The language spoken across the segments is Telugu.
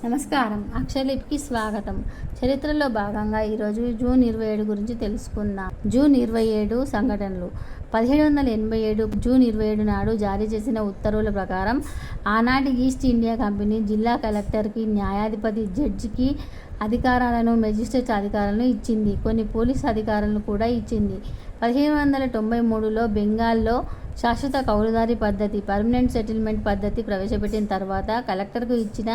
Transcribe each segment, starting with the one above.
నమస్కారం. అక్షరలిపికి స్వాగతం. చరిత్రలో భాగంగా ఈరోజు జూన్ 27 గురించి తెలుసుకుందాం. జూన్ 27 సంఘటనలు. 1787 జూన్ 27 నాడు జారీ చేసిన ఉత్తర్వుల ప్రకారం ఆనాటి ఈస్ట్ ఇండియా కంపెనీ జిల్లా కలెక్టర్కి, న్యాయాధిపతి జడ్జికి అధికారాలను, మెజిస్ట్రేట్ అధికారాలను ఇచ్చింది. కొన్ని పోలీసు అధికారాలను కూడా ఇచ్చింది. 1793లో బెంగాల్లో శాశ్వత కౌలుదారీ పద్ధతి, పర్మనెంట్ సెటిల్మెంట్ పద్ధతి ప్రవేశపెట్టిన తర్వాత కలెక్టర్కు ఇచ్చిన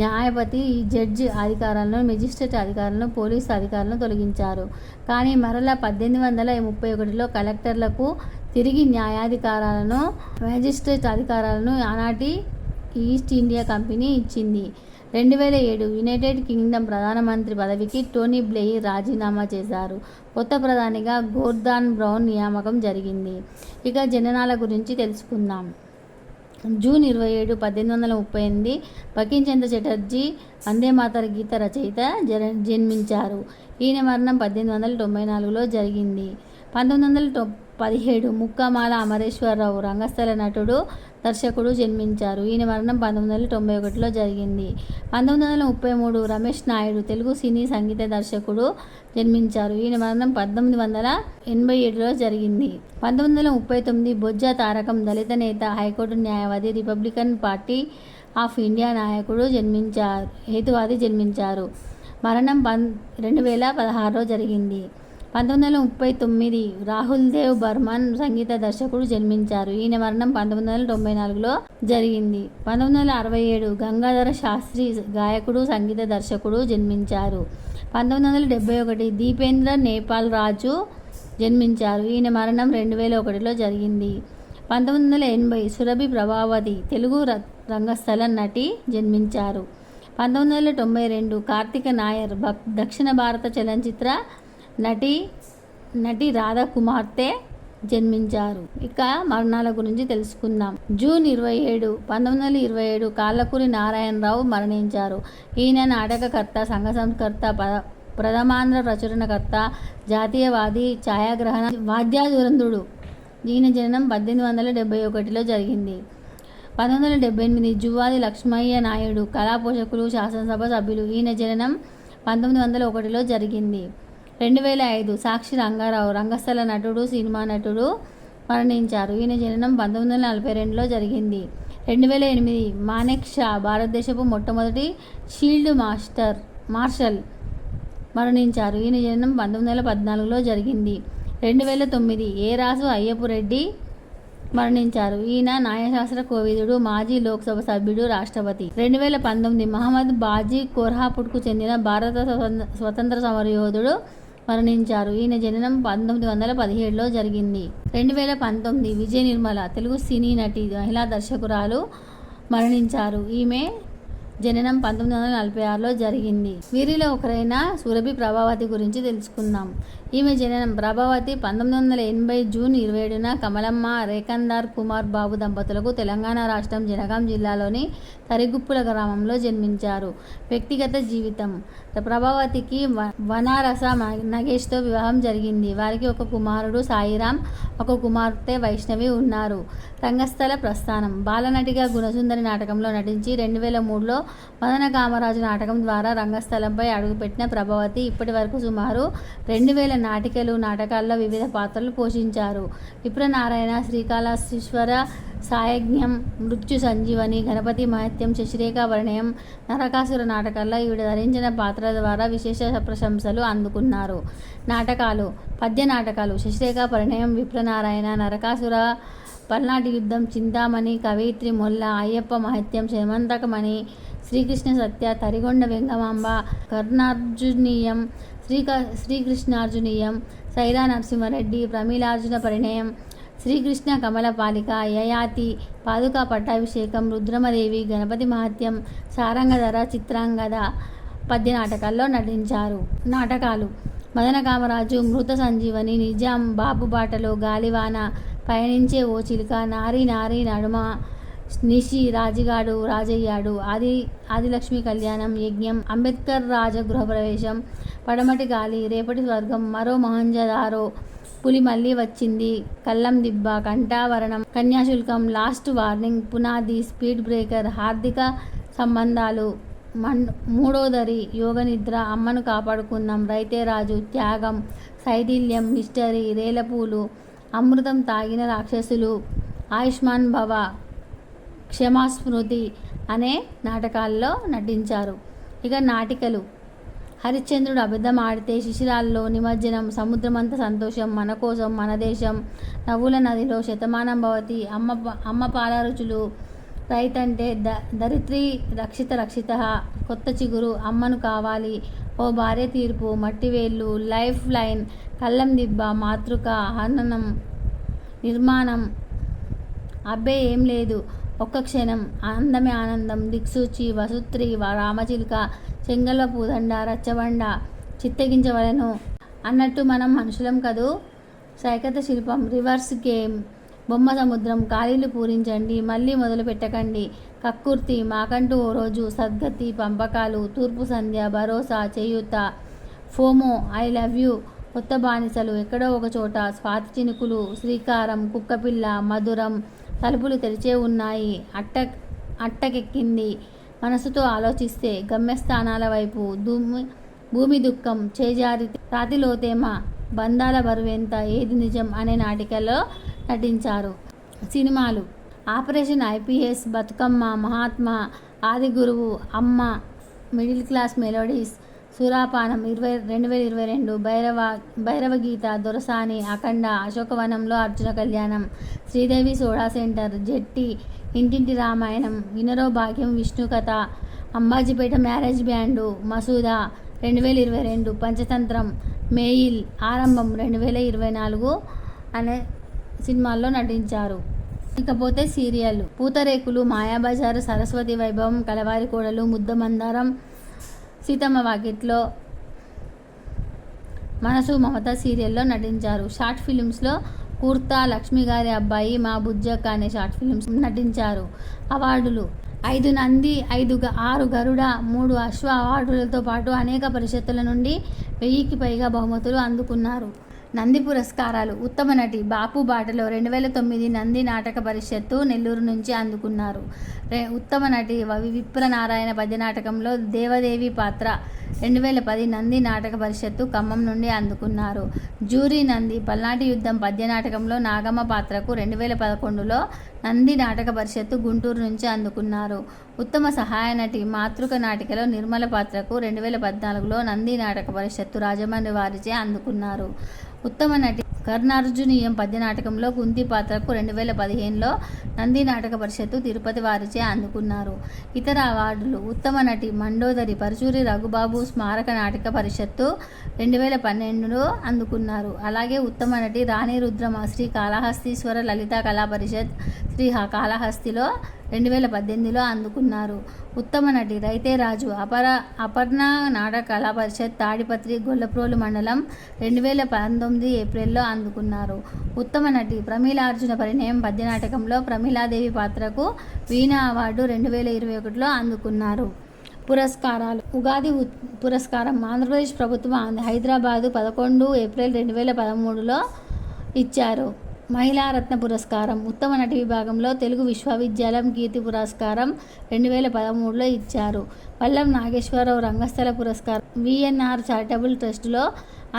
న్యాయపతి ఈ జడ్జి అధికారాలను, మెజిస్ట్రేట్ అధికారాలను, పోలీసు అధికారులను తొలగించారు. కానీ మరలా 1831లో కలెక్టర్లకు తిరిగి న్యాయాధికారాలను, మెజిస్ట్రేట్ అధికారాలను ఆనాటి ఈస్ట్ ఇండియా కంపెనీ ఇచ్చింది. 2007 యునైటెడ్ కింగ్డమ్ ప్రధానమంత్రి పదవికి టోనీ బ్లెయిర్ రాజీనామా చేశారు. కొత్త ప్రధానిగా గోర్డాన్ బ్రౌన్ నియామకం జరిగింది. ఇక జననాల గురించి తెలుసుకుందాం. జూన్ 27, 1838 బంకించంద్ర చటర్జీ వందేమాతర గీత రచయిత జన్మించారు. ఈయన మరణం 1894లో జరిగింది. 1917 ముక్కామాల అమరేశ్వరరావు రంగస్థల నటుడు, దర్శకుడు జన్మించారు. ఈయన మరణం 1991లో జరిగింది. 1933 రమేష్ నాయుడు తెలుగు సినీ సంగీత దర్శకుడు జన్మించారు. ఈయన మరణం 1987లో జరిగింది. 1939 బొజ్జ తారకం దళిత నేత, హైకోర్టు న్యాయవాది, రిపబ్లికన్ పార్టీ ఆఫ్ ఇండియా నాయకుడు హేతువాది జన్మించారు. మరణం 2016లో జరిగింది. 1939 రాహుల్ దేవ్ బర్మన్ సంగీత దర్శకుడు జన్మించారు. ఈయన మరణం 1994లో జరిగింది. 1967 గంగాధర శాస్త్రి గాయకుడు, సంగీత దర్శకుడు జన్మించారు. 1971 దీపేంద్ర నేపాల్ రాజు జన్మించారు. ఈయన మరణం 2001లో జరిగింది. 1980 సురభి ప్రభావతి తెలుగు రంగస్థల నటి జన్మించారు. 1992 కార్తిక నాయర్ దక్షిణ భారత చలనచిత్ర నటి రాధా కుమార్తె జన్మించారు. ఇక మరణాల గురించి తెలుసుకుందాం. జూన్ 27, 1927 కాళ్ళకూరి నారాయణరావు మరణించారు. ఈయన నాటకకర్త, సంఘ సంస్కర్త, ప్రథమాంధ్ర ప్రచురణకర్త, జాతీయవాది, ఛాయాగ్రహణ వాద్యాధురంధుడు. ఈయన జననం 1871లో జరిగింది. 1978 జువ్వాది లక్ష్మయ్య నాయుడు కళా పోషకులు, శాసనసభ సభ్యులు. ఈయన జననం 1901లో జరిగింది. 2005 సాక్షి రంగారావు రంగస్థల నటుడు, సినిమా నటుడు మరణించారు. ఈయన జననం 1942లో జరిగింది. 2008 మానెక్ షా భారతదేశపు మొట్టమొదటి ఫీల్డ్ మార్షల్ మరణించారు. ఈయన జననం 1914లో జరిగింది. 2009 ఏ రాసు అయ్యపు రెడ్డి మరణించారు. ఈయన న్యాయశాస్త్ర కోవిదుడు, మాజీ లోక్సభ సభ్యుడు, రాష్ట్రపతి. 2019 మహమ్మద్ బాజీ కోర్హాపుట్కు చెందిన భారత స్వతంత్ర సమరయోధుడు మరణించారు. ఈయన జననం 1917లో జరిగింది. 2019 విజయ నిర్మల తెలుగు సినీ నటి, మహిళా దర్శకురాలు మరణించారు. ఈమె జననం 1946లో జరిగింది. వీరిలో ఒకరైన సురభి ప్రభావతి గురించి తెలుసుకుందాం. ఈమె జననం ప్రభావతి 1980 జూన్ 27న కమలమ్మ, రేకందార్ కుమార్ బాబు దంపతులకు తెలంగాణ రాష్ట్రం జనగాం జిల్లాలోని తరిగుప్పుల గ్రామంలో జన్మించారు. వ్యక్తిగత జీవితం. ప్రభావతికి వనారస నగేష్తో వివాహం జరిగింది. వారికి ఒక కుమారుడు సాయిరాం, ఒక కుమార్తె వైష్ణవి ఉన్నారు. రంగస్థల ప్రస్థానం. బాలనటిగా గుణసుందరి నాటకంలో నటించి 2003లో మదన కామరాజు నాటకం ద్వారా రంగస్థలంపై అడుగుపెట్టిన ప్రభావతి ఇప్పటి వరకు సుమారు 2000 నాటకాల్లో వివిధ పాత్రలు పోషించారు. విప్రనారాయణ, శ్రీకాళహస్తీశ్వర సాయజ్ఞం, మృత్యు సంజీవని, గణపతి మహత్యం, శశిరేఖ పరిణయం, నరకాసుర నాటకాల్లో ఈవిడ ధరించిన పాత్రల ద్వారా విశేష ప్రశంసలు అందుకున్నారు. నాటకాలు. పద్య నాటకాలు. శశిరేఖ పరిణయం, విప్రనారాయణ, నరకాసుర, పల్నాటి యుద్ధం, చింతామణి, కవయిత్రి మొల్ల, అయ్యప్ప మహత్యం, శమంతకమణి, శ్రీకృష్ణ సత్య, తరిగొండ వెంగమాంబ, కర్ణార్జునీయం, శ్రీకృష్ణార్జునీయం, సైరా నరసింహారెడ్డి, ప్రమీలార్జున పరిణయం, శ్రీకృష్ణ కమలపాలిక, యయాతి, పాదుకా పట్టాభిషేకం, రుద్రమదేవి, గణపతి మహత్యం, సారంగధర, చిత్రాంగద పద్య నాటకాల్లో నటించారు. నాటకాలు. మదన కామరాజు, మృత సంజీవని, నిజాం, బాపుబాటలో, గాలివాన, పయనించే ఓ చిలుక, నారీ నారీ నడుమ, నిషి, రాజిగాడు రాజయ్యాడు, ఆదిలక్ష్మి కళ్యాణం, యజ్ఞం, అంబేద్కర్ రాజగృహప్రవేశం, పడమటి గాలి, రేపటి స్వర్గం, మరో మహంజదారో, పులి మళ్ళీ వచ్చింది, కల్లం దిబ్బ, కంఠావరణం, కన్యాశుల్కం, లాస్ట్ వార్నింగ్, పునాది, స్పీడ్ బ్రేకర్, హార్దిక సంబంధాలు, మూడోదరి, యోగనిద్ర, అమ్మను కాపాడుకుందాం, రైతే రాజు, త్యాగం, శైథిల్యం, మిస్టరీ, రేలపూలు, అమృతం తాగిన రాక్షసులు, ఆయుష్మాన్ భవ, క్షమాస్మృతి అనే నాటకాల్లో నటించారు. ఇక నాటికలు: హరిశ్చంద్రుడు అబద్ధం ఆడితే, శిశిరాల్లో నిమజ్జనం, సముద్రమంత సంతోషం, మన కోసం మన దేశం, నవ్వుల నదిలో, శతమానం భవతి, అమ్మ పాల రుచులు, రైతంటే ధరిత్రి రక్షిత, కొత్త చిగురు, అమ్మను కావాలి, ఓ భార్య తీర్పు, మట్టివేళ్ళు, లైఫ్ లైన్, కళ్ళం దిబ్బ, మాతృక, హననం, నిర్మాణం, అబ్బే ఏం లేదు, ఒక్క క్షణం, అందమే ఆనందం, దిక్సూచి, వసుత్రి, రామచిలుక, చెంగల్వ పూదండ, రచ్చబండ, చిత్తగించవలను అన్నట్టు మనం మనుషులం కదూ. సైకత శిల్పం, రివర్స్ గేమ్, బొమ్మ సముద్రం, ఖాళీలు పూరించండి, మళ్ళీ మొదలు పెట్టకండి, కక్కుర్తి, మాకంటూ ఓ రోజు, సద్గతి, పంపకాలు, తూర్పు సంధ్య, భరోసా, చేయూత, ఫోమో, ఐ లవ్ యూ, కొత్త బానిసలు, ఎక్కడో ఒక చోట, స్వాతి చినుకులు, శ్రీకారం, కుక్కపిల్ల, మధురం, తలుపులు తెరిచే ఉన్నాయి, అట్టకెక్కింది, మనసుతో ఆలోచిస్తే, గమ్యస్థానాల వైపు, భూమి దుఃఖం, చేజారి, రాతిలోతేమ, బంధాల బరువెంత, ఏది నిజం అనే నాటికలో నటించారు. సినిమాలు: ఆపరేషన్ ఐపీఎస్, బతుకమ్మ, మహాత్మా, ఆది గురువు, అమ్మ, మిడిల్ క్లాస్ మెలోడీస్, సురాపానం, 2022, భైరవగీత, దొరసాని, అఖండ, అశోకవనంలో అర్జున కళ్యాణం, శ్రీదేవి సోడా సెంటర్, జెట్టి, ఇంటింటి Ramayanam, వినరో Bhagyam, Vishnu Katha, Ambajipeta marriage band, Masooda, 2022, Panchatantram, mail, Aarambham, 2024 అనే సినిమాల్లో నటించారు. ఇకపోతే సీరియల్: పూతరేకులు, మాయాబజారు, సరస్వతి వైభవం, కలవారి కోడలు, ముద్దమందారం, సీతమ్మ వాకిట్లో, మనసు మమత సీరియల్లో నటించారు. షార్ట్ ఫిలిమ్స్లో కుర్తా, లక్ష్మి గారి అబ్బాయి, మా బుజ్జక్క అనే షార్ట్ ఫిలిమ్స్ నటించారు. అవార్డులు: 5 నంది, 6 గరుడ, 3 అశ్వ అవార్డులతో పాటు అనేక పరిషత్తుల నుండి 1000కి పైగా బహుమతులు అందుకున్నారు. నంది పురస్కారాలు: ఉత్తమ నటి బాపు బాటలో 2009 నంది నాటక పరిషత్తు నెల్లూరు నుంచి అందుకున్నారు. ఉత్తమ నటి విప్రనారాయణ పద్యనాటకంలో దేవదేవి పాత్ర 2010 నంది నాటక పరిషత్తు ఖమ్మం నుండి అందుకున్నారు. జ్యూరీ నంది పల్నాటి యుద్ధం పద్యనాటకంలో నాగమ్మ పాత్రకు 2011లో నంది నాటక పరిషత్తు గుంటూరు నుంచి అందుకున్నారు. ఉత్తమ సహాయ నటి మాతృక నాటికలో నిర్మల పాత్రకు 2014లో నంది నాటక పరిషత్తు రాజమండ్రి వారిచే అందుకున్నారు. ఉత్తమ నటి కర్ణార్జునీయం పద్యనాటకంలో కుంతి పాత్రకు 2015లో నంది నాటక పరిషత్తు తిరుపతి వారిచే అందుకున్నారు. ఇతర అవార్డులు: ఉత్తమ నటి మండోదరి పరుచూరి రఘుబాబు స్మారక నాటక పరిషత్తు 2012లో అందుకున్నారు. అలాగే ఉత్తమ నటి రాణి రుద్రమ శ్రీ కాళహస్తీశ్వర లలితా కళా పరిషత్ శ్రీ కాళహస్తిలో 2018లో అందుకున్నారు. ఉత్తమ నటి రైతే రాజు అపర్ణ నాటక కళా పరిషత్ తాడిపత్రి గొల్లప్రోలు మండలం 2019 ఏప్రిల్లో అందుకున్నారు. ఉత్తమ నటి ప్రమీలార్జున పరిణయం పద్యనాటకంలో ప్రమీలాదేవి పాత్రకు వీణా అవార్డు 2021లో అందుకున్నారు. పురస్కారాలు: ఉగాది పురస్కారం ఆంధ్రప్రదేశ్ ప్రభుత్వం హైదరాబాదు 11 ఏప్రిల్ 2013లో ఇచ్చారు. మహిళారత్న పురస్కారం ఉత్తమ నటి విభాగంలో తెలుగు విశ్వవిద్యాలయం కీర్తి పురస్కారం 2013లో ఇచ్చారు. పల్లం నాగేశ్వరరావు రంగస్థల పురస్కారం విఎన్ఆర్ చారిటబుల్ ట్రస్టులో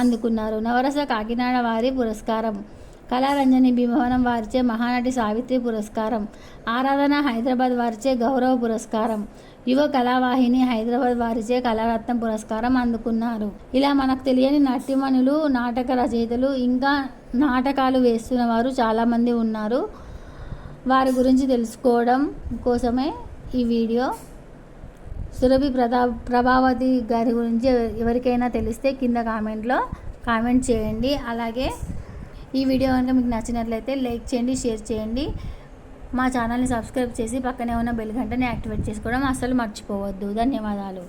అందుకున్నారు. నవరస కాకినాడ వారి పురస్కారం, కళారంజని భీమవరం వారిచే మహానటి సావిత్రి పురస్కారం, ఆరాధన హైదరాబాద్ వారిచే గౌరవ పురస్కారం, యువ కళావాహిని హైదరాబాద్ వారిచే కళారత్న పురస్కారం అందుకున్నారు. ఇలా మనకు తెలియని నటిమణులు, నాటక రచయితలు, ఇంకా నాటకాలు వేస్తున్న వారు చాలామంది ఉన్నారు. వారి గురించి తెలుసుకోవడం కోసమే ఈ వీడియో. సురభి ప్రభావతి గారి గురించి ఎవరికైనా తెలిస్తే కింద కామెంట్లో కామెంట్ చేయండి. అలాగే ఈ వీడియో కనుక మీకు నచ్చినట్లయితే లైక్ చేయండి, షేర్ చేయండి. మా ఛానల్ని సబ్స్క్రైబ్ చేసి పక్కనే ఉన్న బెల్ గంటని యాక్టివేట్ చేసుకోవడం అస్సలు మర్చిపోవద్దు. ధన్యవాదాలు.